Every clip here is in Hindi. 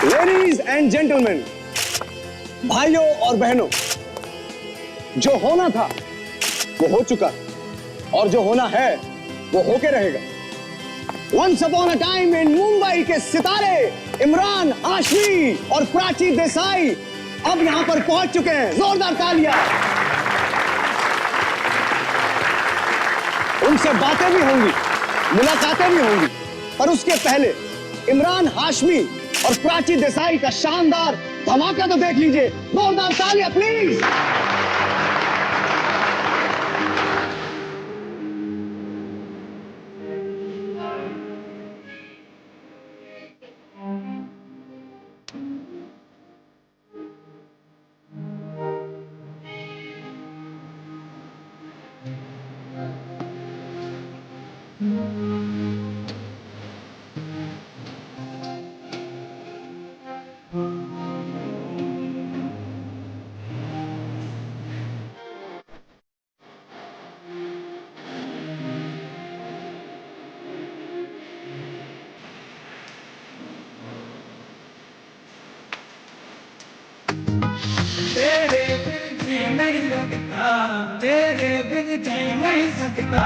लेडीज एंड जेंटलमैन, भाइयों और बहनों, जो होना था वो हो चुका और जो होना है वो होके रहेगा। Once upon a time in Mumbai के सितारे इमरान हाशमी और प्राची देसाई अब यहां पर पहुंच चुके हैं। जोरदार तालियां। उनसे बातें भी होंगी, मुलाकातें भी होंगी, पर उसके पहले इमरान हाशमी और प्राची देसाई का शानदार धमाका तो देख लीजिए। जोरदार तालियां प्लीज। तेरे बिन जी नहीं सकता।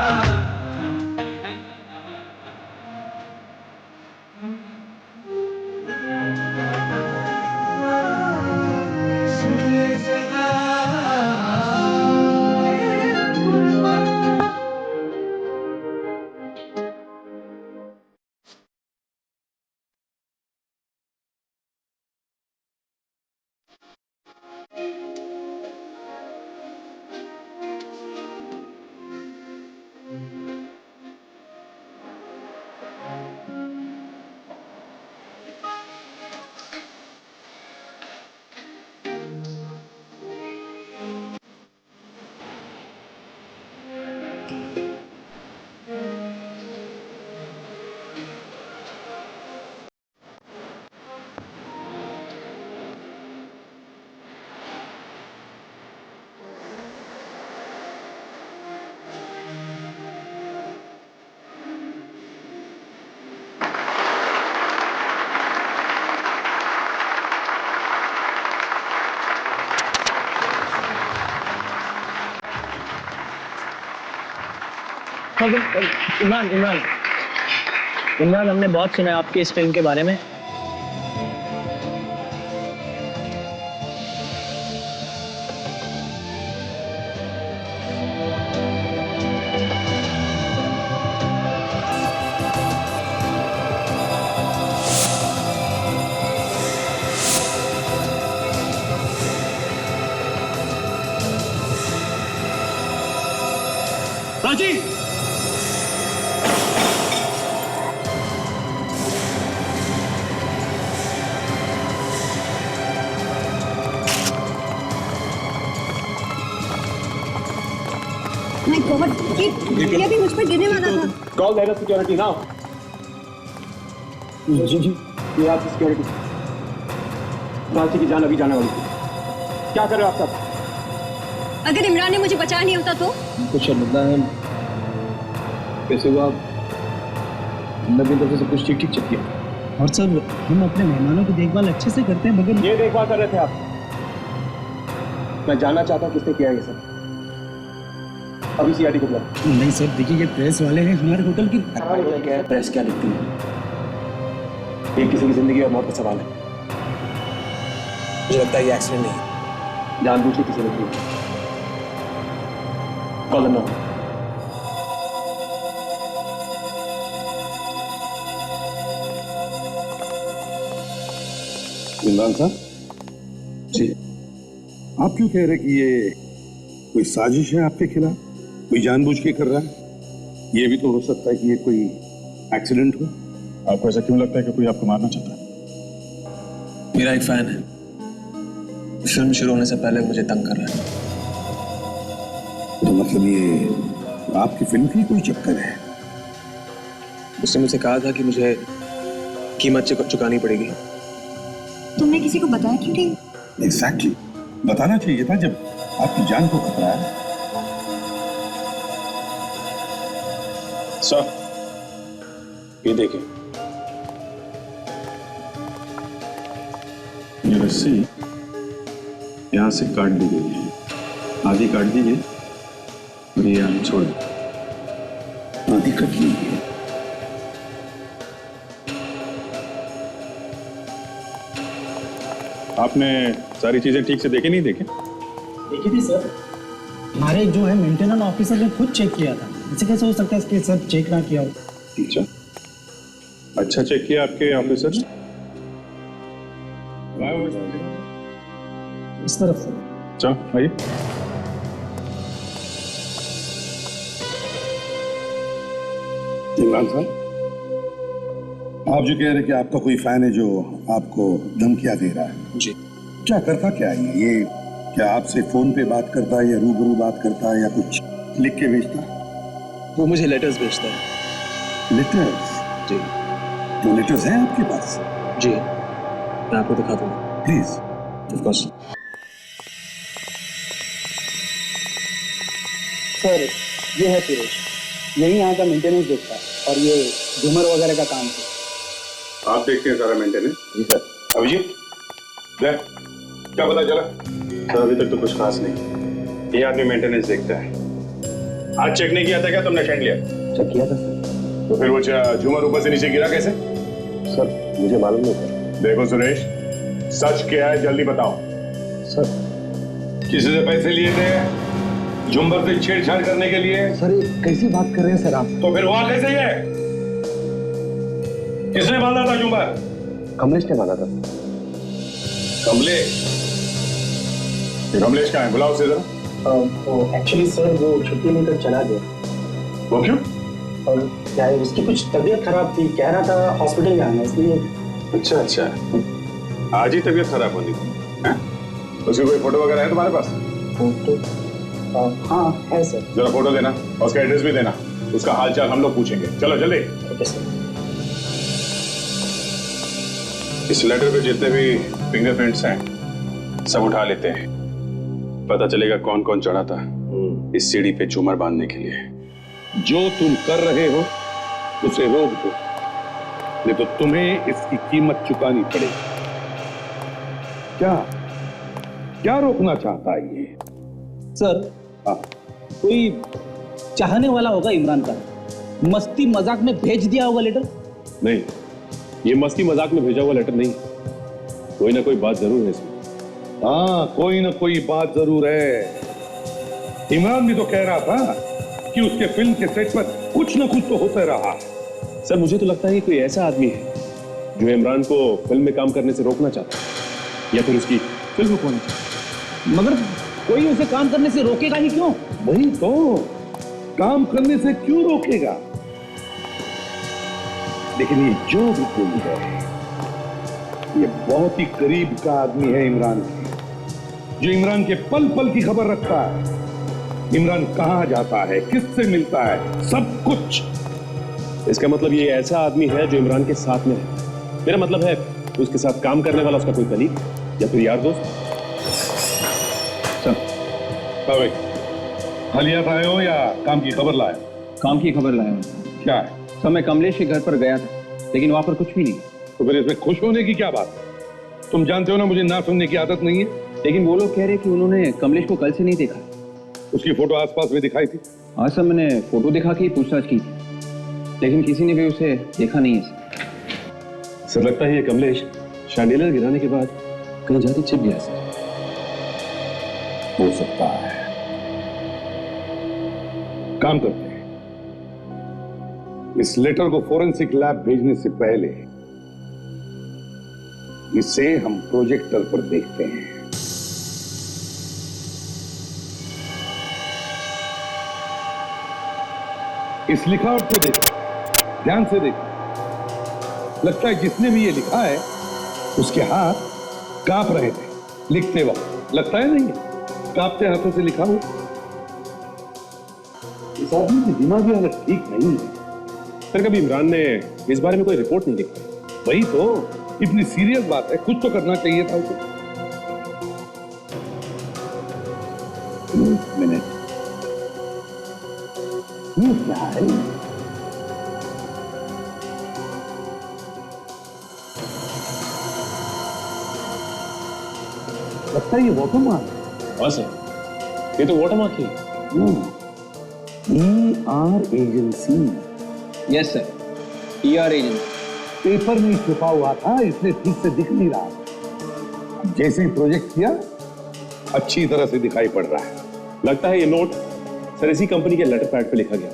इमरान इमरान इमरान हमने बहुत सुना है आपकी इस फिल्म के बारे में। प्राची, माय गॉड, ये अभी मुझ पर गिरने वाला था। Call that security now. जी ये आपकी सिक्योरिटी। प्राची की जान अभी जाने वाली थी। क्या कर रहे हो आप सब? अगर इमरान ने मुझे बचाया नहीं होता तो? कुछ शर्मिंदा है। कैसे हुआ? नबी तरफ से कुछ ठीक चल गया। और सर हम अपने मेहमानों की देखभाल अच्छे से करते हैं, मगर ये देखभाल कर रहे थे आप? मैं जानना चाहता हूँ किसने किया ये सब। अभी सीआईडी को बुलाओ। नहीं सर, देखिए ये प्रेस वाले हैं हमारे होटल की। क्या है प्रेस क्या लिखती है? ये किसी की जिंदगी और मौत का सवाल है। मुझे लगता है ये एक्सीडेंट नहीं है। जानबूझ के किसी ने की। Call no. इमरान साहब जी, आप क्यों कह रहे कि ये कोई साजिश है आपके खिलाफ? कोई जानबूझ के कर रहा है? ये भी तो हो सकता है कि ये कोई एक्सीडेंट हो। आपको ऐसा क्यों लगता है कि कोई आपको मारना चाहता है? मेरा एक फैन है, फिल्म शुरू होने से पहले मुझे तंग कर रहा है। तो मतलब ये आपकी फिल्म की कोई चक्कर है? उसने मुझसे कहा था कि मुझे कीमत चुकानी पड़ेगी। तुमने किसी को बताया क्यों नहीं? एग्जैक्टली, बताना चाहिए था जब आपकी जान को खतरा है। सर ये देखिए, रस्सी यहाँ से काट दी गई है, आधी काट दी गई और ये यहाँ छोड़ दी। आधी कट ली है। आपने सारी चीजें ठीक से देखे नहीं देखे? देखी थी सर, हमारे जो है मेंटेनेंस ऑफिसर ने खुद चेक किया था। ऐसे कैसे हो सकता है कि सर चेक ना किया हो? अच्छा चेक किया आपके ऑफिसर ने? इस तरफ से। चलो आइए। इमरान साहब, आप जो कह रहे हैं कि आपका कोई फैन है जो आपको धमकियां दे रहा है, जी। क्या करता क्या है ये? क्या आपसे फोन पे बात करता है या रूबरू बात करता है या कुछ लिख के भेजता है? वो मुझे लेटर्स भेजता है। लेटर्स? जी वो लेटर्स हैं आपके पास? जी, मैं आपको दिखा दूंगा। प्लीज। Of course. सर ये है सुरेश, यही यहाँ का मेंटेनेंस देखता है और ये झूमर वगैरह का काम है। आप देखते हैं सारा मेंटेनेंस? जी सर। अभिजीत, क्या पता चला? सर अभी तक तो कुछ खास नहीं। ये आदमी मेंटेनेंस देखता है। आज चेक नहीं किया था क्या तुमने? शेंड लिया? चेक किया था सर। तो फिर वो झूमर ऊपर से नीचे गिरा कैसे? सर मुझे मालूम नहीं था। देखो सुरेश, सच क्या है जल्दी बताओ। सर किसी से पैसे लिए थे झुम्बर से छेड़छाड़ करने के लिए? सर ये कैसी बात कर रहे हैं सर आप? तो फिर हुआ कैसे ये? किसने बांधा था झुम्बर? कमलेश ने बांधा था। कमलेश? ये कमलेश कहाँ है? बुलाओ उसे जरा। एक्चुअली सर वो छुट्टी लेकर चला गया। वो क्यों? और क्या है, उसकी कुछ तबीयत खराब थी, कह रहा था हॉस्पिटल जाना, इसलिए। अच्छा, आज ही तबीयत खराब होनी थी? हैं? उसकी कोई फोटो वगैरह है तुम्हारे पास? फोटो? हाँ है सर। जरा फोटो देना और उसका एड्रेस भी देना, उसका हालचाल हम लोग पूछेंगे। चलो जल्दी। Okay sir. इस लेटर पे जितने भी फिंगरप्रिंट्स हैं सब उठा लेते हैं, पता चलेगा कौन कौन चढ़ा था इस सीढ़ी पे झूमर बांधने के लिए। जो तुम कर रहे हो उसे रोक दो, नहीं तो तुम्हें इसकी कीमत चुकानी पड़ेगी। क्या रोकना चाहता है ये? सर हाँ। कोई चाहने वाला होगा इमरान का, मस्ती मजाक में भेज दिया होगा लेटर। नहीं, ये मस्ती मजाक में भेजा हुआ लेटर नहीं, कोई ना कोई बात जरूर है इसमें। हाँ, कोई ना कोई बात जरूर है। इमरान भी तो कह रहा था कि उसके फिल्म के सेट पर कुछ ना कुछ तो होता रहा। सर मुझे तो लगता है कि कोई ऐसा आदमी है जो इमरान को फिल्म में काम करने से रोकना चाहता है या फिर उसकी फिल्म रुकवाना चाहता है। मगर कोई उसे काम करने से रोकेगा ही क्यों? वही तो, काम करने से क्यों रोकेगा? लेकिन ये जो भी कोई है, ये बहुत ही करीब का आदमी है इमरान के, जो इमरान के पल पल की खबर रखता है। इमरान कहां जाता है, किससे मिलता है, सब कुछ। इसका मतलब ये ऐसा आदमी है जो इमरान के साथ में है। मेरा मतलब है उसके साथ काम करने वाला उसका कोई कलीग या फिर यार दोस्त। चल भाई, हालिया आए हो या काम की खबर लाए? काम की खबर लाया हूँ। क्या है? सर मैं कमलेश के घर पर गया था, लेकिन वहां पर कुछ भी नहीं। तो फिर इसमें खुश होने की क्या बात है? तुम जानते हो ना मुझे ना सुनने की आदत नहीं है। लेकिन वो लोग कह रहे कि उन्होंने कमलेश को कल से नहीं देखा। उसकी फोटो आसपास में दिखाई थी? हाँ सर, मैंने फोटो दिखा के पूछताछ की थी, लेकिन किसी ने भी उसे देखा नहीं है। सर लगता है ये कमलेश शैंडिलियर गिराने के बाद कहीं जाके छिप गया सर। हो सकता है। काम करते हैं, इस लेटर को फोरेंसिक लैब भेजने से पहले इसे हम प्रोजेक्टर पर देखते हैं। इस लिखावट को देखो, ध्यान से देखो। लगता है जिसने भी ये लिखा है उसके हाथ कांप रहे थे लिखते वक्त। लगता है नहीं, कांपते हाथों से लिखा हो। इस आदमी की दिमागी हालत ठीक नहीं है। सर कभी इमरान ने इस बारे में कोई रिपोर्ट नहीं लिखी? वही तो, इतनी सीरियस बात है, कुछ तो करना चाहिए था उसे। एक मिनट, ये क्या है? लगता है ये वाटरमार्क। हाँ सर, ये तो वाटरमार्क ही ER agency. Yes sir, ER agency. Paper में छुपा हुआ था इसलिए ठीक से दिख नहीं रहा। जैसे ही प्रोजेक्ट किया अच्छी तरह से दिखाई पड़ रहा है। लगता है ये नोट सर इसी कंपनी के लेटर पैड पे लिखा गया।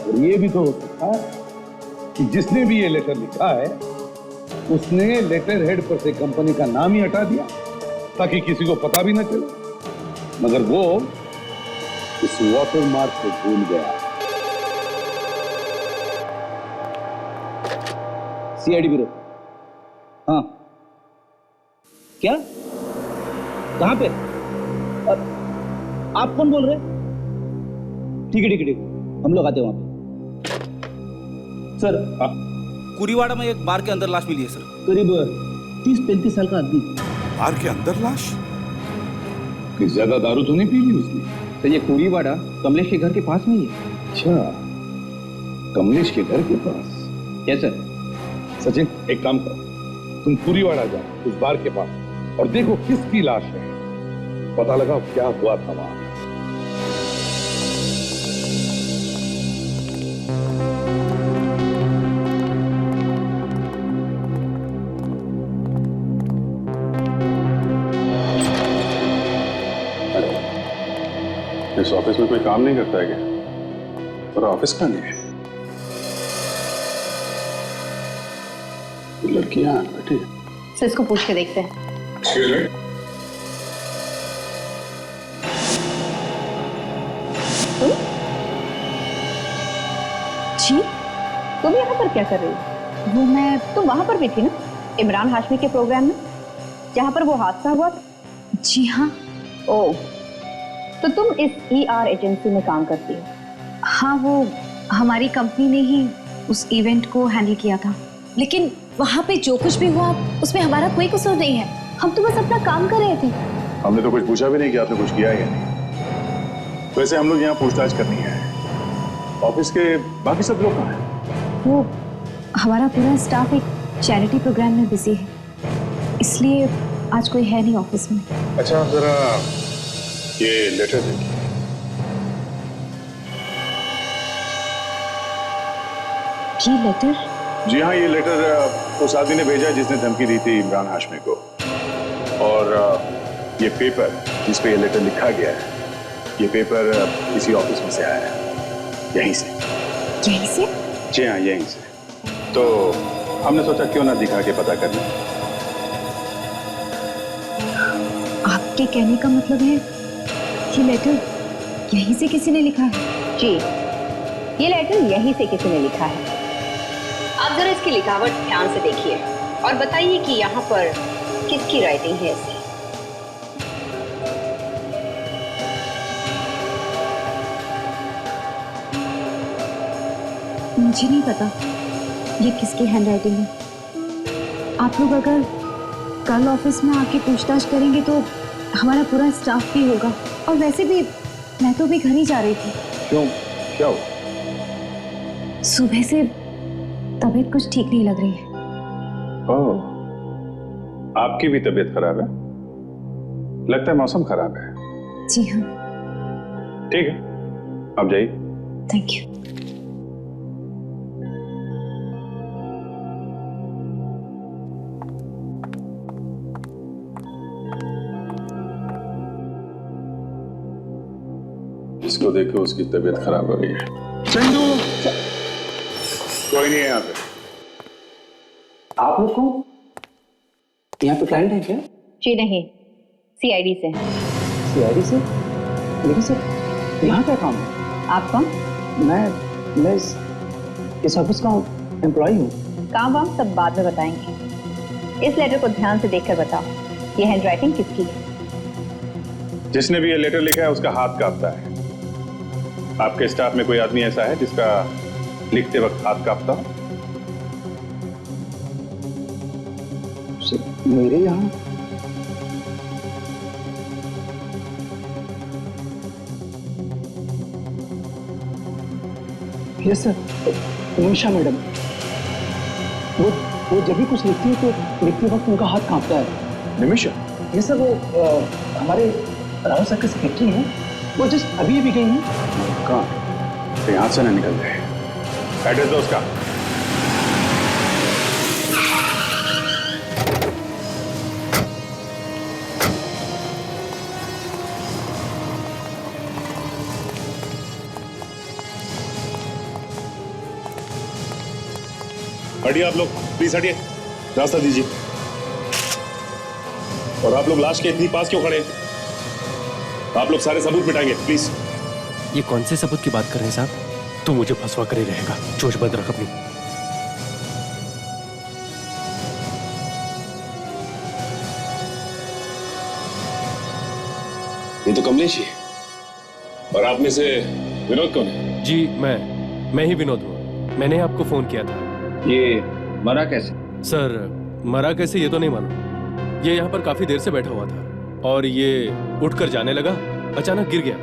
और ये भी तो हो सकता है कि जिसने भी ये लेटर लिखा है उसने लेटर हेड पर से कंपनी का नाम ही हटा दिया ताकि किसी को पता भी ना चले, मगर वो इस वाटर मार्क को भूल गया। CID bureau. हाँ, क्या? कहाँ पे? आप कौन बोल रहे हैं? ठीक है ठीक है ठीक है, हम लोग आते हैं वहां पे। सर, कुरीवाड़ा में एक बार के अंदर लाश मिली है सर। करीब 30-35 साल का आदमी। बार के अंदर लाश? कि ज्यादा दारू तो नहीं पी ली उसने? सर ये कुरीवाड़ा कमलेश के घर के पास में ही है। अच्छा, कमलेश के घर के पास। Yes sir. सचिन एक काम करो, तुम कुरीवाड़ा जाओ उस बार के पास और देखो किसकी लाश है, पता लगाओ क्या हुआ था वहां। इस ऑफिस में कोई काम नहीं करता है क्या? और ऑफिस का नहीं है। लड़कियां बैठी सर इसको पूछ के देखते हैं। जी, तुम यहाँ पर क्या कर रही हो? वो मैं, तुम वहां पर भी थी ना इमरान हाशमी के प्रोग्राम में जहाँ पर वो हादसा हुआ था? जी हाँ। ओह, तो तुम इस ER एजेंसी में काम करती हो? हाँ, वो हमारी कंपनी ने ही उस इवेंट को हैंडल किया था। लेकिन वहाँ पे जो कुछ भी हुआ उसमें हमारा कोई कसूर नहीं है, हम तो बस अपना काम कर रहे थे। हमने तो कुछ पूछा भी नहीं कि आपने कुछ किया है या नहीं। वैसे हम लोग यहाँ पूछताछ करनी है। ऑफिस के बाकी सब लोग कहाँ हैं? वो हमारा पूरा स्टाफ एक चैरिटी प्रोग्राम में बिजी है, इसलिए आज कोई है नहीं ऑफिस में। अच्छा, आप जरा ये लेटर देखिए। ये लेटर? जी हाँ, ये लेटर उस आदमी ने भेजा जिसने धमकी दी थी इमरान हाशमी को। और ये पेपर जिस पे ये लेटर लिखा गया है, ये पेपर किसी ऑफिस में से आया है, यहीं से। यहीं से? जी हाँ, यहीं से। तो हमने सोचा क्यों ना दिखा के पता कर लें। आपके कहने का मतलब है ये लेटर यहीं से किसी ने लिखा है? जी, ये लेटर यहीं से किसी ने लिखा है। आप जरा इसकी लिखावट ध्यान से देखिए और बताइए कि यहाँ पर किसकी राइटिंग है ऐसी। मुझे नहीं पता ये किसकी हैंडराइटिंग है। आप लोग अगर कल ऑफिस में आके पूछताछ करेंगे तो हमारा पूरा स्टाफ भी होगा, और वैसे भी मैं तो भी घर ही जा रही थी। क्यों, क्या हुआ? सुबह से तबीयत कुछ ठीक नहीं लग रही है। ओह, आपकी भी तबीयत खराब है? लगता है मौसम खराब है। जी हाँ। ठीक है, आप जाइए। Thank you. इसको देखो, उसकी तबीयत खराब हो रही है। चंदू, कोई नहीं है यहाँ पे। आप लोग कौन? यहाँ पे क्लाइंट है क्या? जी नहीं, CID से हैं। CID से? लेकिन सर यहाँ क्या काम है? आप कौन? मैं इस ऑफिस का एम्प्लॉय हूँ। काम वाम सब बाद में बताएंगे। इस लेटर को ध्यान से देखकर बताओ, ये हैंडराइटिंग किसकी है? जिसने भी ये लेटर लिखा है उसका हाथ कांपता है। आपके स्टाफ में कोई आदमी ऐसा है जिसका लिखते वक्त हाथ कांपता हो? मेरे यहाँ यस सर, निमिषा मैडम। वो जब भी कुछ लिखती है तो लिखते वक्त उनका हाथ कांपता है। निमिषा? ये सर वो हमारे राव सर के सेक्रेटरी हैं, वो जस्ट अभी अभी गई हैं। कहाँ? यहाँ से ना निकल गए। एड्रेस दो उसका। हटिए आप लोग, प्लीज हटिए, रास्ता दीजिए। और आप लोग लाश के इतनी पास क्यों खड़े हैं? आप लोग सारे सबूत मिटाएंगे, प्लीज। ये कौन से सबूत की बात कर रहे हैं साहब? तू मुझे फंसवा कर ही रहेगा, चोच बंद रख अपनी। ये तो कमलेश ही है। और आप में से विनोद कौन है? जी मैं ही विनोद हूँ। मैंने आपको फोन किया था। ये मरा कैसे? सर मरा कैसे ये तो नहीं मालूम। ये यहाँ पर काफी देर से बैठा हुआ था और ये उठकर जाने लगा, अचानक गिर गया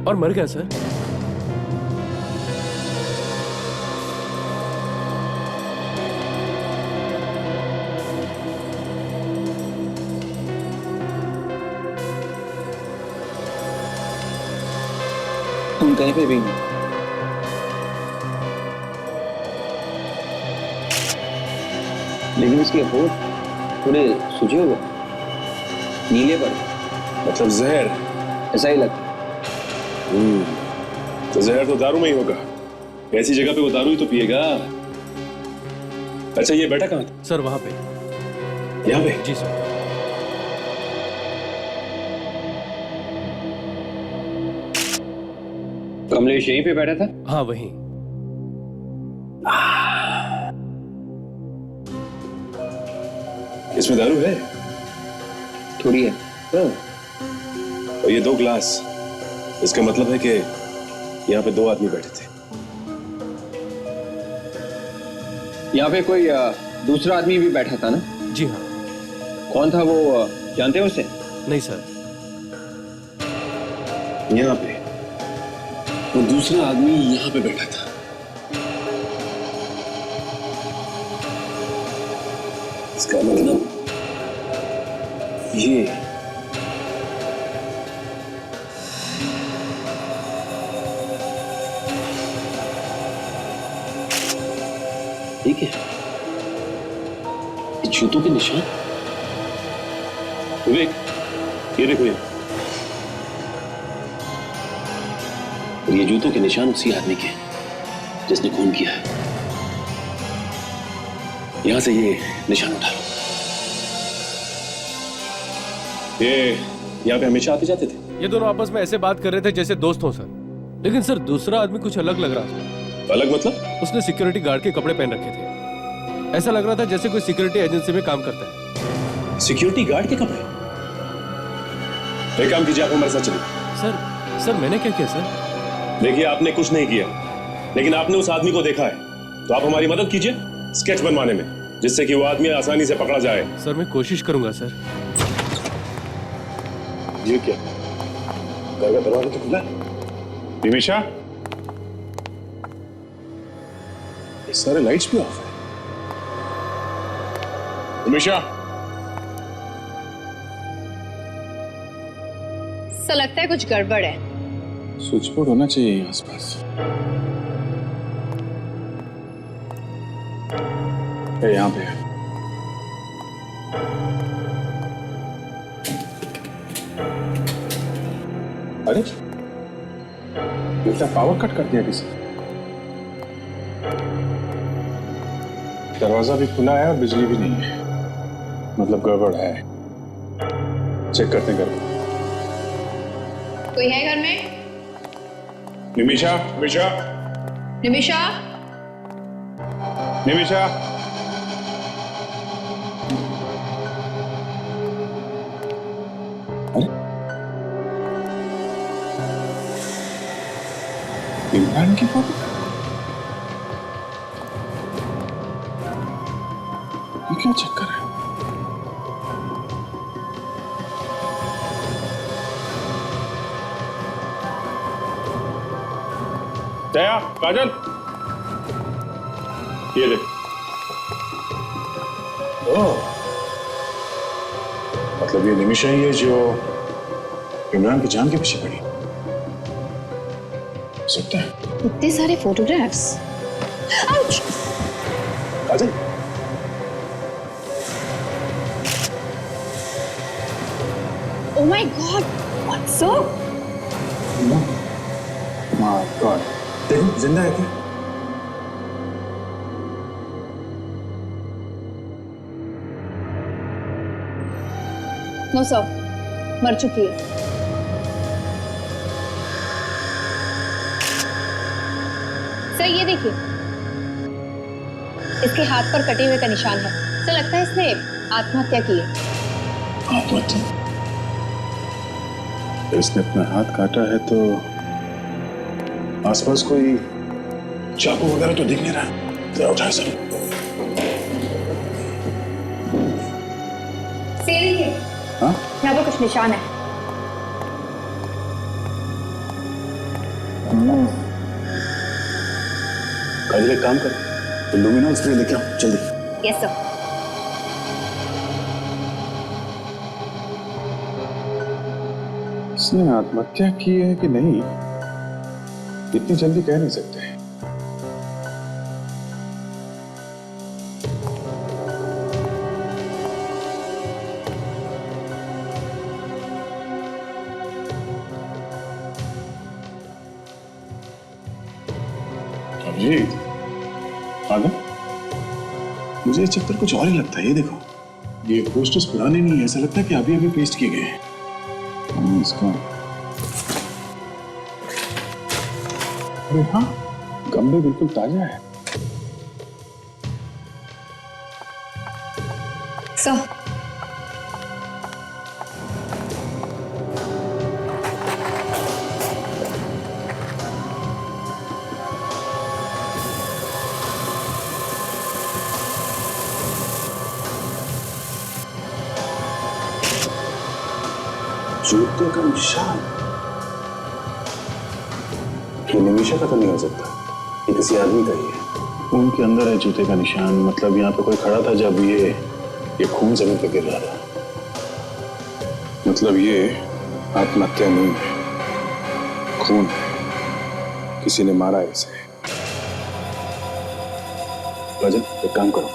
और मर गया सर। तुम कहीं पे भी नहीं। लेकिन उसके होठ थोड़े सूजे हुए, नीले पर, मतलब जहर? ऐसा ही लगता। तो जहर तो दारू में ही होगा। ऐसी जगह पे वो दारू ही तो पिएगा। अच्छा ये बैठा कहाँ था? सर वहां पे। यहाँ पे? जी सर। कमलेश यहीं पे बैठा था? हाँ वहीं। इसमें दारू है? थोड़ी है। और ये 2 ग्लास, इसका मतलब है कि यहाँ पे 2 आदमी बैठे थे। यहाँ पे कोई दूसरा आदमी भी बैठा था ना? जी हाँ। कौन था वो, जानते हो उसे? नहीं सर। यहाँ पे वो दूसरा आदमी यहाँ पे बैठा था। इसका मतलब ये ठीक है। ये जूतों के निशान, विवेक ये देखो ये। और ये जूतों के निशान उसी आदमी के जिसने खून किया है। यहां से ये निशान उठा लो। ये यहाँ पे हमेशा आते जाते थे? ये दोनों आपस में ऐसे बात कर रहे थे जैसे दोस्त हो सर। लेकिन सर दूसरा आदमी कुछ अलग लग रहा था। अलग मतलब? उसने सिक्योरिटी गार्ड के कपड़े पहन रखे थे। ऐसा लग रहा था जैसे कोई सिक्योरिटी एजेंसी में काम करता है। सिक्योरिटी गार्ड के कपड़े? एक काम कीजिए, आप हमारे साथ चलिए। सर मैंने क्या किया सर? देखिए आपने कुछ नहीं किया, लेकिन आपने उस आदमी को देखा है, तो आप हमारी मदद कीजिए स्केच बनवाने में, जिससे कि वो आदमी आसानी से पकड़ा जाए। सर मैं कोशिश करूंगा सर। ये क्या? घर का दरवाजा तो खुला है। निमिषा, ये सारे लाइट्स भी ऑफ है। निमिषा, सा लगता है कुछ गड़बड़ है। स्विच बोर्ड होना चाहिए यहाँ आसपास। यहाँ पे अरे लगता पावर कट कर दिया किसी। दरवाजा भी खुला है और बिजली भी नहीं है, मतलब गड़बड़ है। चेक करते हैं घर को। कोई है घर में? निमिषा, निमिषा, निमिषा, निमिषा। इमरान की फोटो? ये क्या चक्कर है? दया, काजल, ये देख। ओह, मतलब ये निमिषा ही है जो इमरान की जान के पीछे पड़ी? सकता है। इतने सारे photographs. Ouch! Kajal, Oh my God! What's up? My God, देखो जिंदा है क्या? नो सर, मर चुकी है। सर ये देखिए, इसके हाथ पर कटे हुए का निशान है। सर लगता है इसने आत्महत्या की है। आत्महत्या? इसने अपना हाथ काटा है तो आसपास कोई चाकू वगैरह तो दिख नहीं रहा। जरा उठाए सर। देखिए, हाँ? यहाँ पर कुछ निशान है। काजल एक काम कर, लुमिनॉल स्प्रे लेके आओ जल्दी। Yes sir. इसने आत्महत्या की है कि नहीं, इतनी जल्दी कह नहीं सकते। अभिजीत, आगे मुझे ये चित्र कुछ और ही लगता है। ये देखो, ये पोस्टर्स पुराने नहीं है, ऐसा लगता है कि अभी अभी पेस्ट किए गए हैं। इसका अरे हाँ, गमले बिल्कुल ताजा है। सर जूते का निशान। ये निमिषा का तो नहीं हो सकता, ये किसी आदमी का ही है। उनके अंदर है जूते का निशान, मतलब यहाँ पे कोई खड़ा था जब ये खून जमीन पे गिर रहा था। मतलब ये आत्महत्या नहीं है, खून है, किसी ने मारा है इसे। राजन एक काम करो,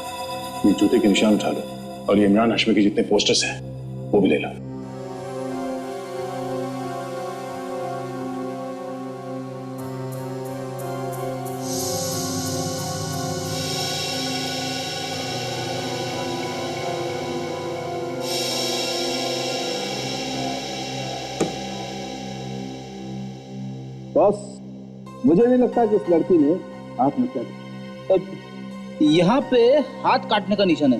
ये जूते के निशान उठा लो और ये इमरान हाशमी के जितने पोस्टर्स हैं वो भी ले लो। बॉस, मुझे नहीं लगता कि इस लड़की ने आत्महत्या की। यहाँ पे हाथ काटने का निशान है।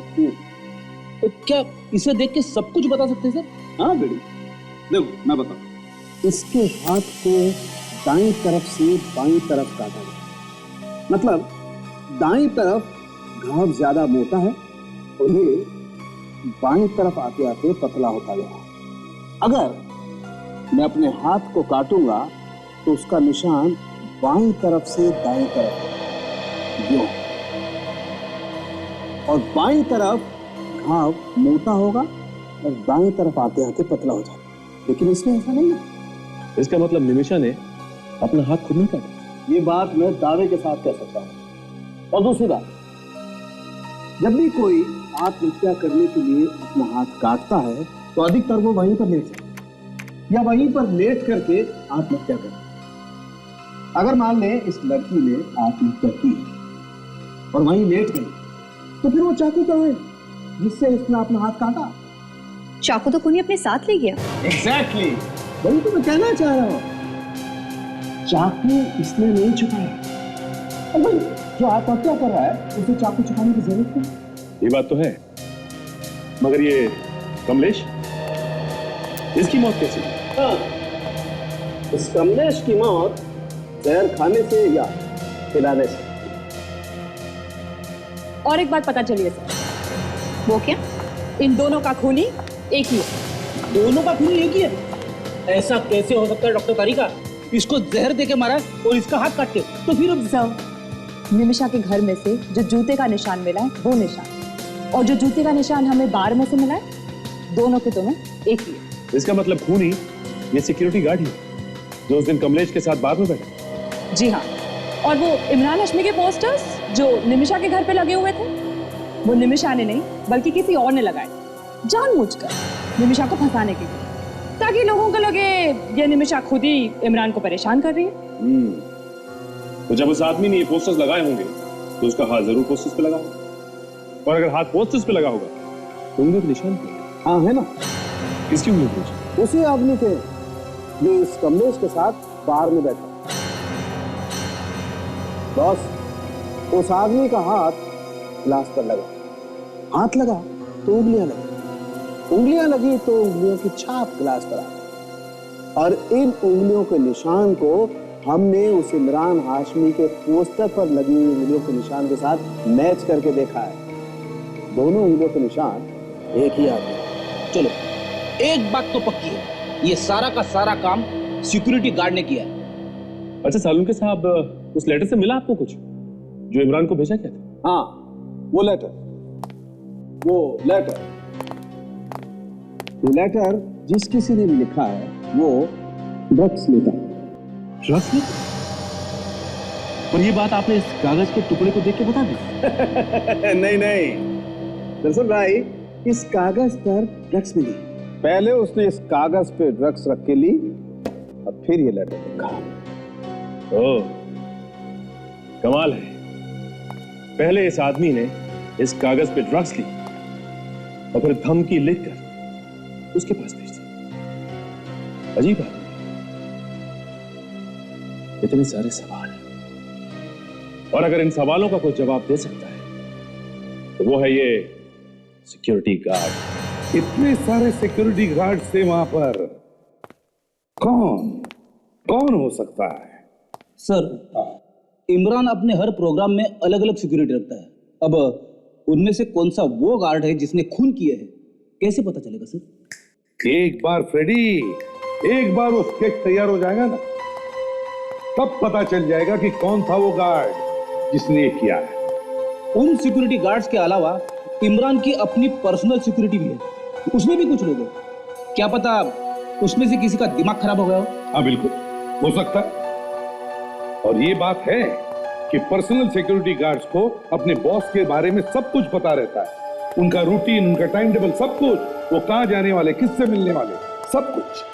तो क्या इसे देख के सब कुछ बता सकते हैं सर? हाँ बेटी, देखो मैं बताऊं। इसके हाथ को दाईं तरफ से बाईं तरफ काटा गया, मतलब दाईं तरफ घाव ज्यादा मोटा है और ये बाईं तरफ आते आते पतला होता गया। अगर मैं अपने हाथ को काटूंगा तो उसका निशान बाईं तरफ से दाईं तरफ यूं, और बाईं तरफ घाव मोटा होगा और दाईं तरफ आते आते पतला हो जाएगा। लेकिन इसमें ऐसा नहीं है। इसका मतलब निमिषा ने अपना हाथ खुद नहीं काटा। ये बात मैं दावे के साथ कह सकता हूँ। और दूसरी बात, जब भी कोई आत्महत्या करने के लिए अपना हाथ काटता है तो अधिकतर वो वहीं पर लेट सकता है या वहीं पर लेट करके आत्महत्या करता है। अगर मान लें इस लड़की ने आत्महत्या की और वहीं लेट गई, तो फिर वो चाकू कहाँ है जिससे इसने अपना हाथ काटा? चाकू तो कोई अपने साथ ले गया। एग्जैक्टली, वही तो मैं कहना चाह रहा हूँ। चाकू इसने नहीं छुपाया। और भाई जो आत्महत्या कर रहा है उसे चाकू छुपाने की जरूरत नहीं। ये बात तो है, मगर ये कमलेश, इसकी मौत कैसी? हाँ, इस कमलेश की मौत जहर खाने से या खिलाने से। और एक बात पता चली है सर। वो क्या? इन दोनों का खूनी एक ही है। दोनों का खून एक ही है? ऐसा कैसे हो सकता है डॉक्टर तारिका? इसको जहर देके मारा और इसका हाथ काट के, तो फिर सर, निमिषा के घर में से जो जूते का निशान मिला है वो निशान, और जो जूते का निशान हमें बार में से मिला है दोनों के दोनों एक ही है। इसका मतलब खून ही ये सिक्योरिटी गार्ड ही है जो उस दिन कमलेश के साथ बाद में बैठा। जी हाँ, और वो इमरान हाशमी के पोस्टर्स जो निमिषा के घर पे लगे हुए थे, वो निमिषा ने नहीं बल्कि किसी और ने लगाए, जानबूझकर निमिषा को फंसाने के लिए, ताकि लोगों को लगे ये निमिषा खुद ही इमरान को परेशान कर रही है। तो जब उस आदमी ने ये पोस्टर्स लगाए होंगे तो उसका हाथ जरूर पोस्टर्स पे लगा होगा, और अगर हाथ पोस्टर्स पे लगा होगा तो उंगली के निशान पे। हाँ है ना, किसकी उंगली पे? उसी आदमी के जो इस कमलेश के साथ बार में बैठा। बॉस, उस आदमी का हाथ ग्लास पर लगा, हाथ लगा तो उंगलियां लगी, उंगलियां लगी तो उंगलियों की छाप ग्लास पर आ गई, और इन उंगलियों के निशान को हमने उस इमरान हाशमी के पोस्टर पर लगी हुई उंगलियों के निशान के साथ मैच करके देखा है। दोनों उंगलियों के निशान एक ही आदमी। चलो, एक बात तो पक्की है, ये सारा का सारा काम सिक्योरिटी गार्ड ने किया है। अच्छा सालुंके साहब, उस लेटर से मिला आपको कुछ जो इमरान को भेजा क्या था? हाँ, वो लेटर जिस किसी ने भी लिखा है वो ड्रग्स लेता है। ड्रग्स लेता? और ये बात आपने इस कागज के टुकड़े को देख के बता दी? नहीं, दरअसल भाई, इस कागज पर ड्रग्स मिली। पहले उसने इस कागज पे ड्रग्स रख के ली और फिर ये लेटर लिखा। ओह, कमाल है। पहले इस आदमी ने इस कागज पे ड्रग्स ली और फिर धमकी लिखकर उसके पास भेज दी। अजीब बात, इतने सारे सवाल, और अगर इन सवालों का कोई जवाब दे सकता है तो वो है ये सिक्योरिटी गार्ड। इतने सारे सिक्योरिटी गार्ड थे वहां पर, कौन हो सकता है? सर, इमरान अपने हर प्रोग्राम में अलग अलग सिक्योरिटी रखता है। अब उनमें से कौन सा वो गार्ड है जिसने खून किया है, कैसे पता चलेगा सर? एक बार फ्रेडी, एक बार वो स्केच तैयार हो जाएगा ना, तब पता चल जाएगा कि कौन था वो गार्ड जिसने ये किया है। उन सिक्योरिटी गार्ड्स के अलावा इमरान की अपनी पर्सनल सिक्योरिटी भी है, उसमें भी कुछ लोग हैं। क्या पता उसमें से किसी का दिमाग खराब हो गया हो। हाँ बिल्कुल हो सकता है। और ये बात है कि पर्सनल सिक्योरिटी गार्ड्स को अपने बॉस के बारे में सब कुछ पता रहता है, उनका रूटीन, उनका टाइम टेबल, सब कुछ, वो कहां जाने वाले, किससे मिलने वाले, सब कुछ।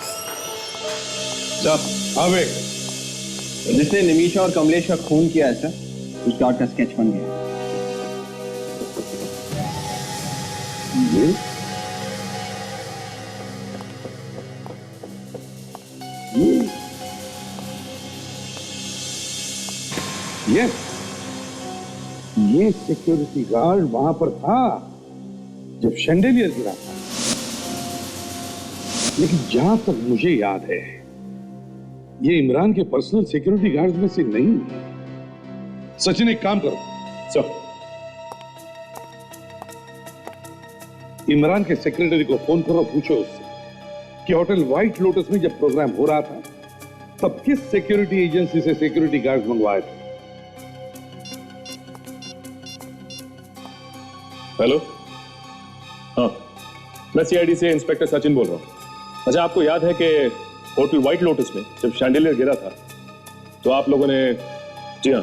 सब आवे। जिसने निमिषा और कमलेश का खून किया है सर, उस गार्ड का स्केच बन गया। ये सिक्योरिटी गार्ड वहां पर था जब शैंडेलियर गिरा था। लेकिन जहां तक मुझे याद है, ये इमरान के पर्सनल सिक्योरिटी गार्ड में से नहीं है। सचिन, एक काम करो, सर, इमरान के सेक्रेटरी को फोन करो, पूछो उससे कि होटल व्हाइट लोटस में जब प्रोग्राम हो रहा था तब किस सिक्योरिटी एजेंसी से सिक्योरिटी गार्ड मंगवाए थे। हेलो, हाँ, मैं सीआईडी से इंस्पेक्टर सचिन बोल रहा हूँ। अच्छा, आपको याद है कि होटल व्हाइट लोटस में जब शैंडेलियर गिरा था तो आप लोगों ने, जी हाँ,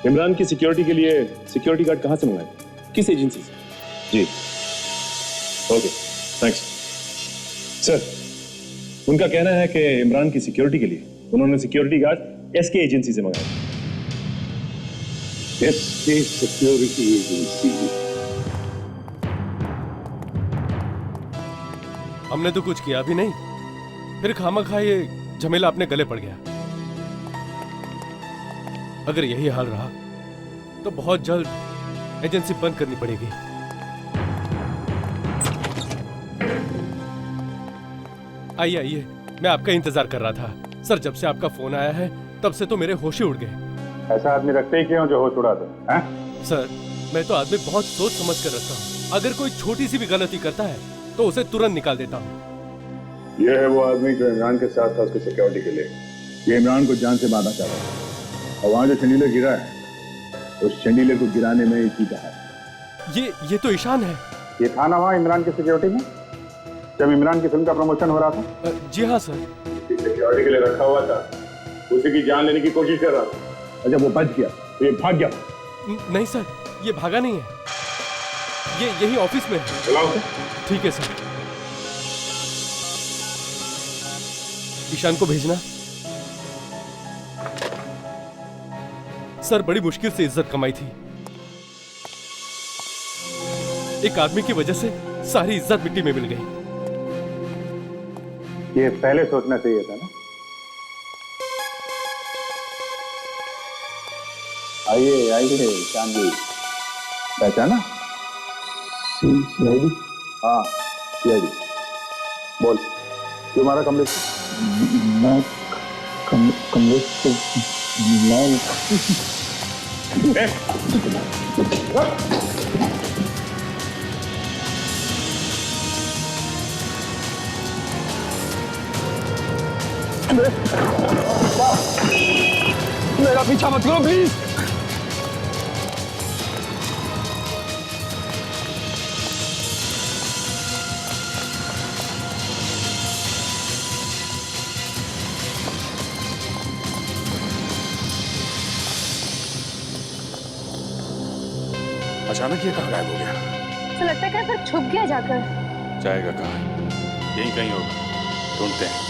इमरान की सिक्योरिटी के लिए सिक्योरिटी गार्ड कहाँ से मंगाए, किस एजेंसी से? जी, ओके, थैंक्स। सर, उनका कहना है कि इमरान की सिक्योरिटी के लिए उन्होंने सिक्योरिटी गार्ड एसके एजेंसी से मंगाए। SK security agency? हमने तो कुछ किया भी नहीं, फिर खामखा ये झमेला अपने गले पड़ गया। अगर यही हाल रहा तो बहुत जल्द एजेंसी बंद करनी पड़ेगी। आइए आइए, मैं आपका इंतजार कर रहा था। सर, जब से आपका फोन आया है तब से तो मेरे होश ही उड़ गए। ऐसा आदमी रखते ही क्यों जो होश उड़ा दे? सर, मैं तो आदमी बहुत सोच समझ कर रखता हूँ। अगर कोई छोटी सी भी गलती करता है तो उसे तुरंत निकाल देता हूँ। यह है वो आदमी जो इमरान के साथ था उसकी सिक्योरिटी के लिए। ये इमरान को जान से मारना चाह रहा है, और वहां जो शैंडिलियर गिरा है उस शैंडिलियर को गिराने में इसी का है। ये तो ईशान है। ये था ना वहां इमरान की सिक्योरिटी में? जब इमरान की फिल्म का प्रमोशन हो रहा था? जी हाँ सर। सिक्योरिटी के लिए रखा हुआ था, उसी की जान लेने की कोशिश कर रहा था। और जब वो बच गया तो ये भाग गया। नहीं सर, ये भागा नहीं है, ये यही ऑफिस में है। बुलाओ उसे। ठीक है सर। ईशान को भेजना। सर बड़ी मुश्किल से इज्जत कमाई थी, एक आदमी की वजह से सारी इज्जत मिट्टी में मिल गई। ये पहले सोचना चाहिए था ना। आइए आइए चांदी, पहचाना? सीआईडी? हाँ सीआईडी। बोल, क्यों मारा कमलेश? मैं कमलेश को मेरा पीछा मत करो प्लीज। अचानक ये कहाँ गायब हो गया? तो लगता है कहीं पर छुप गया जाकर। जाएगा कहाँ? यहीं कहीं होगा, ढूंढते हैं।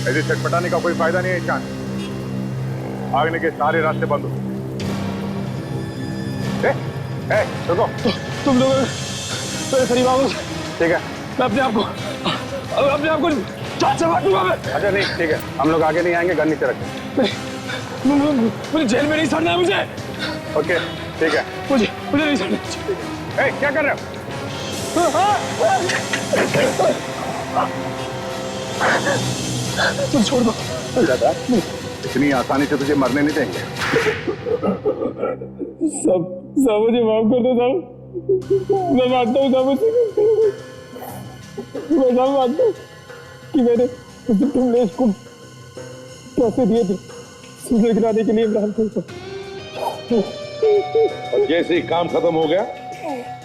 ऐसे चटपटाने का कोई फायदा नहीं है ईशान, भागने के सारे रास्ते बंद हो। रुको, तुम लोग मेरे करीब आओ। ठीक है, मैं अपने आप को जान से मार दूंगा मैं। अच्छा नहीं, ठीक है, हम लोग आगे नहीं आएंगे, गन नीचे रखें। मुझे जेल में नहीं सड़ना है मुझे। ओके ठीक है, मुझे नहीं सड़ना। क्या कर रहे हो? तुम छोड़ दो। इतनी आसानी से तुझे मरने नहीं देंगे। सब मुझे माफ कर दो साहब, मैं मानता हूँ साहब, मैं सब मानता हूँ कि मैंने कमलेश को पैसे दिए थे सुनने गिराने के लिए इमरान को। और जैसे ही काम खत्म हो गया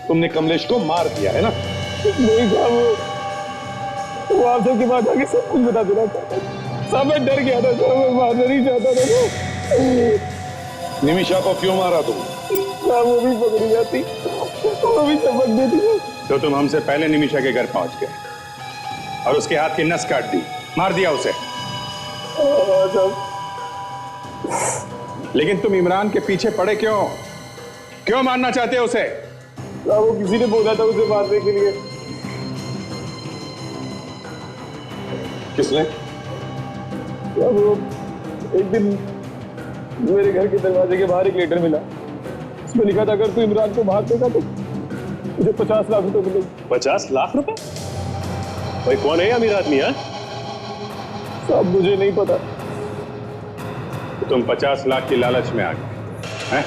तुमने कमलेश को मार दिया है ना? नहीं साहब, वो आपसे की बात आगे सब कुछ बता देना चाहता था साहब। मैं डर गया था साहब, मैं मारना नहीं चाहता था। निमिषा को क्यों मारा तुम? साहब वो भी पकड़ी जाती, वो भी चमक देती। तो तुम हमसे पहले निमिषा के घर पहुंच गए और उसके हाथ की नस काट दी, मार दिया उसे। लेकिन तुम इमरान के पीछे पड़े क्यों मारना चाहते हो उसे? वो किसी ने बोला था उसे मारने के लिए। किसने? वो एक दिन मेरे घर के दरवाजे के बाहर एक लेटर मिला, उसमें लिखा था अगर तू इमरान को मार देगा तो मुझे 50 लाख रुपए मिलेंगे। 50 लाख रुपए? भाई कौन है अमीर आदमी? है साहब मुझे नहीं पता। तुम 50 लाख की लालच में आ गए हैं?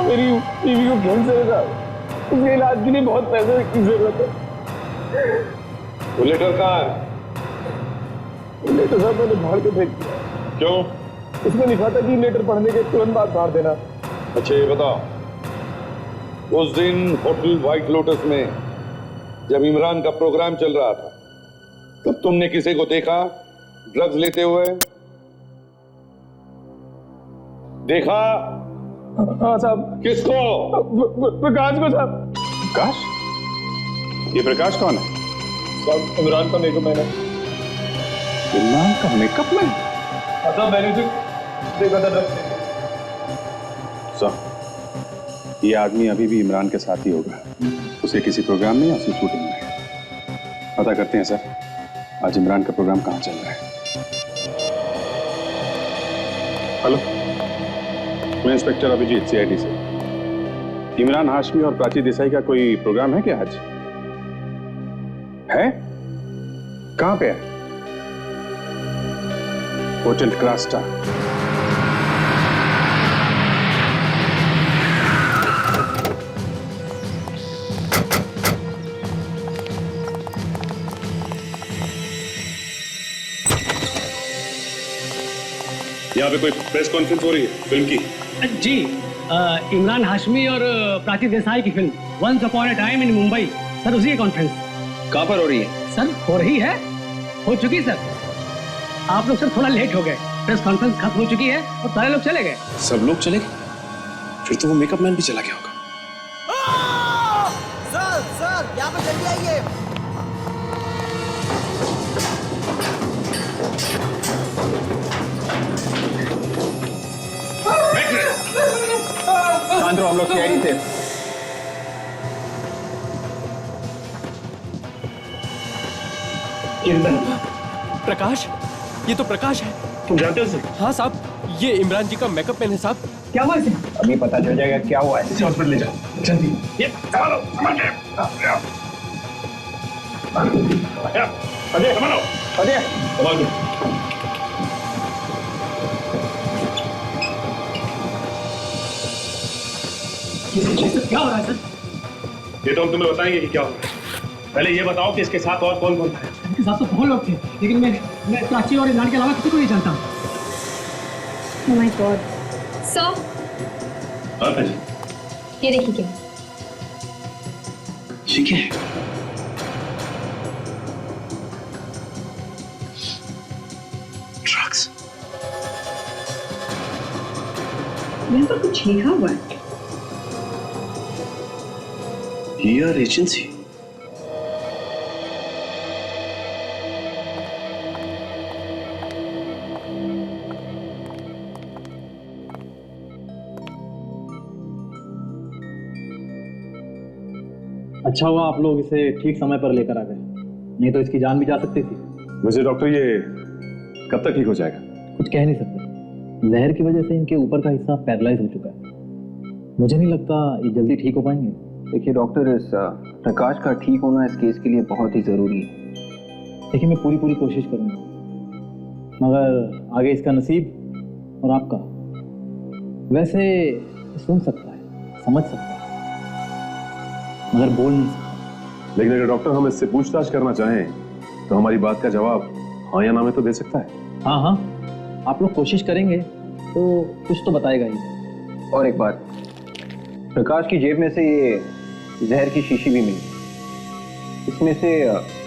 मेरी बीवी को कैंसर है, उसके इलाज के लिए बहुत पैसे की जरूरत है। वो लेटर कहाँ है? लेटर साहब मैंने फाड़ के फेंक दिया। क्यों? उसमें लिखा था कि लेटर पढ़ने के तुरंत बाद फाड़ देना। अच्छा ये बताओ, उस दिन होटल व्हाइट लोटस में जब इमरान का प्रोग्राम चल रहा था तब तुमने किसी को देखा ड्रग्स लेते हुए? देखा? हाँ साहब। किसको? प्रकाश को साहब। प्रकाश? ये प्रकाश कौन है? साहब इमरान का मेकअप मैन है। इमरान का मेकअप मैन? साहब मैंने उसे देखा था ड्रग्स। सर, ये आदमी अभी भी इमरान के साथ ही होगा, उसे किसी प्रोग्राम में या उसकी शूटिंग में। पता करते हैं सर, आज इमरान का प्रोग्राम कहाँ चल रहा है। हेलो, मैं इंस्पेक्टर अभिजीत, CID से। इमरान हाशमी और प्राची देसाई का कोई प्रोग्राम है क्या आज? है? कहाँ पे है? होटल क्रास्टा। यहाँ पे कोई प्रेस कॉन्फ्रेंस हो रही है फिल्म की? जी, इमरान हाशमी और प्राची देसाई की film once upon a time in Mumbai, sir उसी की कॉन्फ्रेंस। कहाँ पर हो रही है? सर हो रही है, हो चुकी सर। आप लोग सर थोड़ा लेट हो गए, प्रेस कॉन्फ्रेंस खत्म हो चुकी है और सारे लोग चले गए। सब लोग चले गए? फिर तो वो मेकअप मैन भी चला गया होगा। सर यहाँ पर जल्दी आइए। शांत रहो, हम लोग CID से। प्रकाश, ये तो प्रकाश है। तुम जानते हो? हाँ साहब, ये इमरान जी का मेकअप मैन है साहब। क्या हुआ इसे? अभी पता चल जाएगा क्या हुआ है। इसे हॉस्पिटल ले जाओ जल्दी। ये संभालो, संभाल के। अजय संभालो, अजय संभाल के। क्या हो रहा है सर? ये तो हम तुम्हें बताएंगे कि क्या हो रहा है। पहले ये बताओ कि इसके साथ और कौन कौन था? इनके साथ तो बहुत लोग थे, लेकिन मैं प्राची और इमरान के अलावा किसी को नहीं जानता। Oh my God. Sir, हाँ जी। ये देखिए क्या। ठीक है। ड्रग्स। यहाँ पर कुछ लिखा हुआ है। PR agency. अच्छा हुआ आप लोग इसे ठीक समय पर लेकर आ गए, नहीं तो इसकी जान भी जा सकती थी। वैसे डॉक्टर, ये कब तक ठीक हो जाएगा? कुछ कह नहीं सकते, जहर की वजह से इनके ऊपर का हिस्सा पैरालाइज हो चुका है। मुझे नहीं लगता ये जल्दी ठीक हो पाएंगे। देखिए डॉक्टर, इस प्रकाश का ठीक होना इस केस के लिए बहुत ही जरूरी है। देखिए मैं पूरी कोशिश करूंगा, मगर आगे इसका नसीब और आपका। वैसे सुन सकता है, समझ सकता है, मगर बोल नहीं सकता। लेकिन अगर डॉक्टर हम इससे पूछताछ करना चाहें तो हमारी बात का जवाब हाँ या ना में तो दे सकता है। हाँ हाँ, आप लोग कोशिश करेंगे तो कुछ तो बताएगा ही। और एक बात, प्रकाश की जेब में से ये जहर की शीशी भी मिली, इसमें से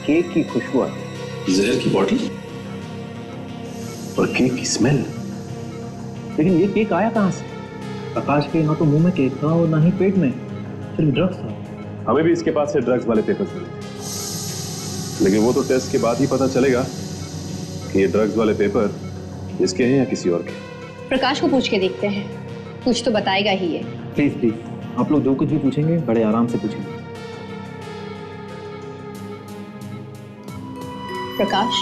केक की खुशबू आती। जहर की बॉटल और केक की स्मेल। लेकिन ये केक आया कहाँ से? प्रकाश के यहाँ तो मुंह में केक था और ना ही पेट में, सिर्फ ड्रग्स था। हमें भी इसके पास से ड्रग्स वाले पेपर्स मिले थे, लेकिन वो तो टेस्ट के बाद ही पता चलेगा कि ये ड्रग्स वाले पेपर इसके हैं या किसी और के। प्रकाश को पूछ के देखते हैं, कुछ तो बताएगा ही है। प्लीज प्लीज, आप लोग जो कुछ भी पूछेंगे बड़े आराम से पूछेंगे। प्रकाश,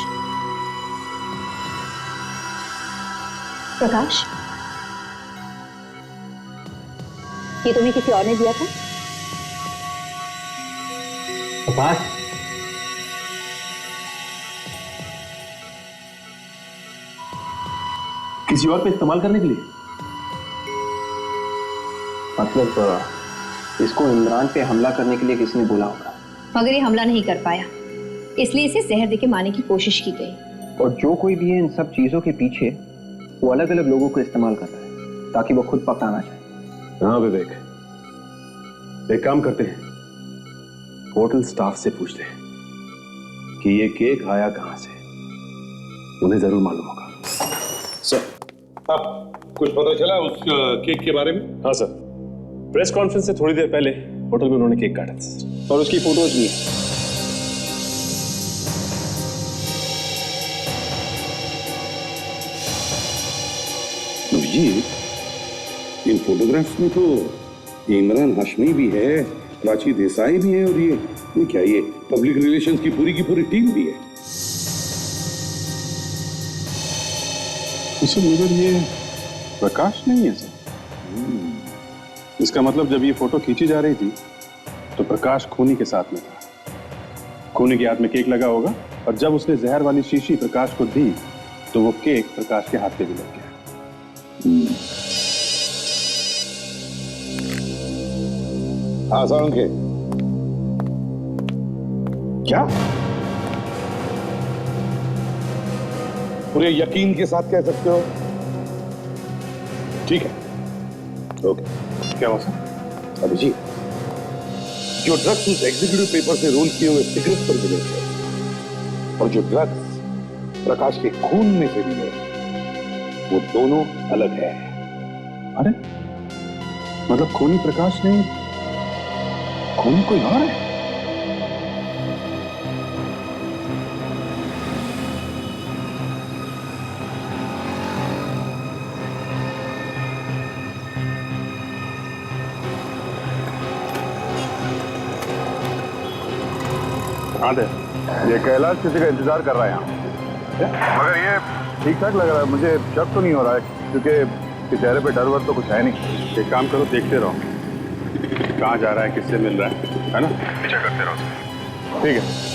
प्रकाश, ये तुम्हें किसी और ने दिया था? प्रकाश, किसी और पे इस्तेमाल करने के लिए? मतलब इसको इमरान पे हमला करने के लिए किसी ने बोला होगा, मगर ये हमला नहीं कर पाया, इसलिए इसे जहर देके मारने की कोशिश की गई। और जो कोई भी है इन सब चीजों के पीछे, वो अलग अलग लोगों को इस्तेमाल कर रहा है ताकि वो खुद पकड़ाना चाहे। हाँ विवेक, एक काम करते हैं, होटल स्टाफ से पूछते हैं कि ये केक आया कहां से, उन्हें जरूर मालूम होगा। सर, कुछ पता चला उस केक के बारे में? हाँ सर, प्रेस कॉन्फ्रेंस से थोड़ी देर पहले होटल में उन्होंने केक काटा था और उसकी फोटोज भी है। इन फोटोग्राफ्स में तो इमरान हाशमी भी है, प्राची देसाई भी है, और ये क्या, ये पब्लिक रिलेशंस की पूरी टीम भी है। मगर ये प्रकाश नहीं है सर। इसका मतलब जब ये फोटो खींची जा रही थी तो प्रकाश खूनी के साथ में था। खूनी के हाथ में केक लगा होगा, और जब उसने जहर वाली शीशी प्रकाश को दी तो वो केक प्रकाश के हाथ पे भी लग गया। हाँ सारंगे, क्या पूरे यकीन के साथ कह सकते हो? ठीक है, ओके। क्या हुआ सर? अभिजीत, जो ड्रग्स उस एग्जीक्यूटिव पेपर से रोल किए हुए सिगरेट पर मिले थे और जो ड्रग्स प्रकाश के खून में से मिले, वो दोनों अलग है। अरे मतलब खूनी प्रकाश नहीं, खूनी कोई और है? हाँ दे, ये कैलाश किसी का इंतजार कर रहा है यहाँ, मगर ये ठीक ठाक लग रहा है। मुझे शक तो नहीं हो रहा है क्योंकि चेहरे पे डर वर तो कुछ है नहीं। एक काम करो, देखते रहो कहाँ जा रहा है, किससे मिल रहा है ना, पीछा करते रहो। ठीक है।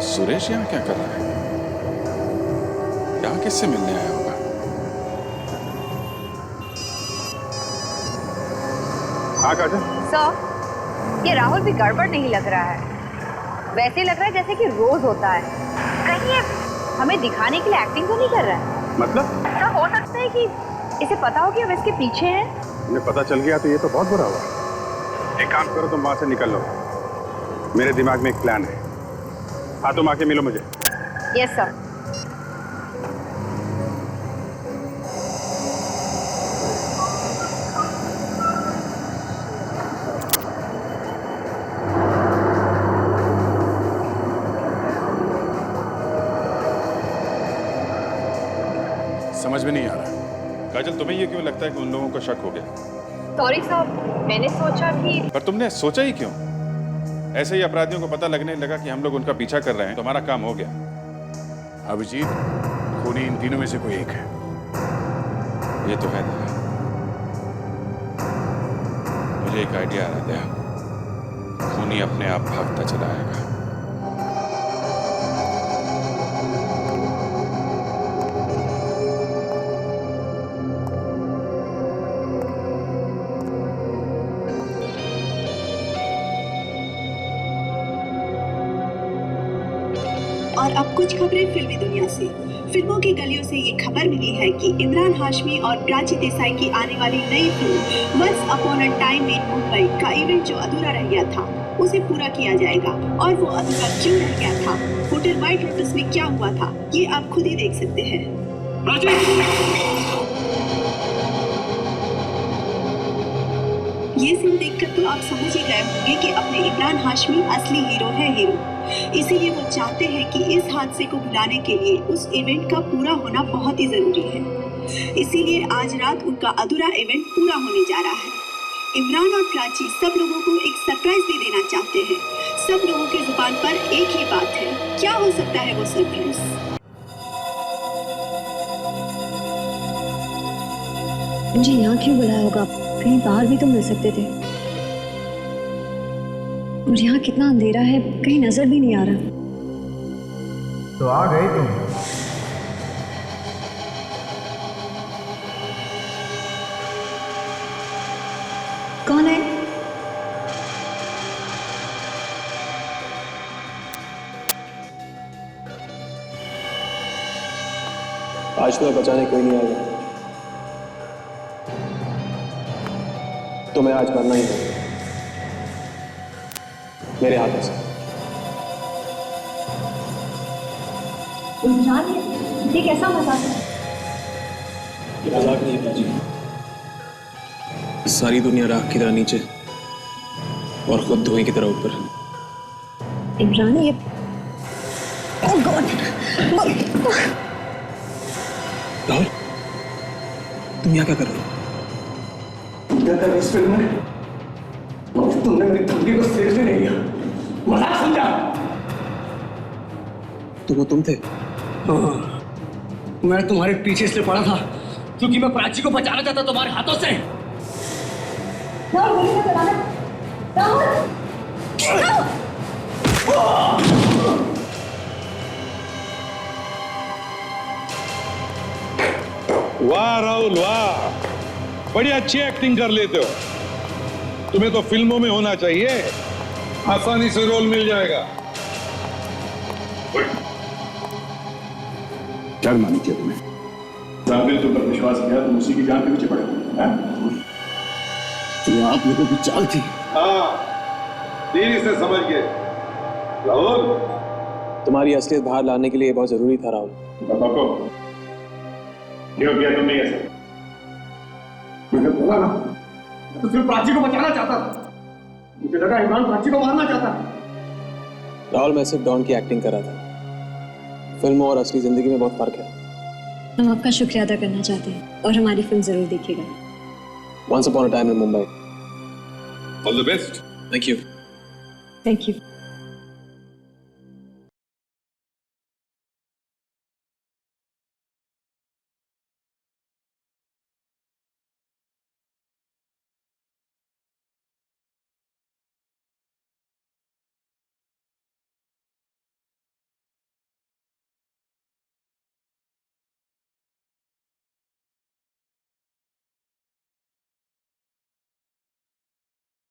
सुरेश यहाँ क्या कर रहा है? यहाँ किससे मिलने आया होगा? हाँ काजल। सर, ये राहुल भी गड़बड़ नहीं लग रहा है। वैसे लग रहा है जैसे कि रोज होता है। कहीं ये हमें दिखाने के लिए एक्टिंग तो नहीं कर रहा है? मतलब? सर, हो सकता है कि इसे पता हो कि हम इसके पीछे हैं। उन्हें पता चल गया तो ये तो बहुत बुरा हुआ। एक काम करो, तुम वहां से निकल लो, मेरे दिमाग में एक प्लान है। हाँ, तुम आके मिलो मुझे। Yes sir. समझ में नहीं आ रहा। काजल, तुम्हें ये क्यों लगता है कि उन लोगों को शक हो गया? सॉरी साहब, मैंने सोचा कि। पर तुमने सोचा ही क्यों? ऐसे ही अपराधियों को पता लगने लगा कि हम लोग उनका पीछा कर रहे हैं, तुम्हारा काम हो गया। अभिजीत, खूनी इन तीनों में से कोई एक है। ये तो है दया। मुझे एक आइडिया आ रहा है दया। खूनी अपने आप भागता चला आएगा। और अब कुछ खबरें फिल्मी दुनिया से। फिल्मों की गलियों से ये खबर मिली है कि इमरान हाशमी और प्राची देसाई की आने वाली नई film once upon a time in Mumbai का इवेंट जो अधूरा रह गया था, उसे पूरा किया जाएगा। और वो अधूरा क्यों रह गया था, होटल व्हाइट लोटस में क्या हुआ था, ये आप खुद ही देख सकते हैं। ये सीन देखकर तो आप समझ ही गए होंगे कि अपने इमरान हाशमी असली हीरो है हीरो। इसीलिए वो चाहते हैं कि इस हादसे को भुलाने के लिए उस इवेंट का पूरा होना बहुत ही जरूरी है। इसीलिए आज रात उनका अधूरा इवेंट पूरा होने जा रहा है। इमरान और प्राची सब लोगों को एक सरप्राइज भी देना चाहते हैं। सब लोगों की जुबान पर एक ही बात है, क्या हो सकता है वो सरप्राइज? मुझे यहाँ क्यों बुलाया होगा? कहीं बाहर भी तो मिल सकते थे। और यहाँ कितना अंधेरा है, कहीं नजर भी नहीं आ रहा। तो आ गई तुम। कौन है? आज तुम्हें बचाने कोई नहीं आएगा। तुम्हें आज मरना ही है मेरे हाथों से। ये कैसा मजाक है? ये मजाक नहीं है बाजी। सारी दुनिया राख की तरह नीचे और खुद धुएं की तरह ऊपर। इमरान, ये ओह गॉड! राहुल, तुम यहाँ क्या कर रहे हो? इस फिल्म में तुमने मेरी धमकी को सीरियसली नहीं लिया, मजाक समझा। तो वो तुम थे? हाँ, मैं तुम्हारे पीछे इसलिए पड़ा था क्योंकि मैं प्राची को बचाना चाहता तुम्हारे हाथों से। वाह राहुल वाह, बड़ी अच्छी एक्टिंग कर लेते हो। तुम्हें तो फिल्मों में होना चाहिए, आसानी से रोल मिल जाएगा। क्या मानी चाहिए तुम्हें? साहब ने तुम पर विश्वास किया, तुम उसी की जान के पीछे पड़े। तो आप लोगों की चाल थी। हाँ, देरी से समझ गए। राहुल, तुम्हारी असलियत बाहर लाने के लिए बहुत जरूरी था राहुल। क्यों किया तुमने ऐसा? मैंने बोला ना, तो सिर्फ प्राची को बचाना चाहता था। मुझे लगा इमरान प्राची को मारना चाहता है। राहुल, मैं सिर्फ डॉन की एक्टिंग कर रहा था। फिल्म और असली जिंदगी में बहुत फर्क है। हम आपका शुक्रिया अदा करना चाहते हैं और हमारी फिल्म जरूर देखिएगा। Once upon a time in Mumbai. All the best. Thank you. Thank you.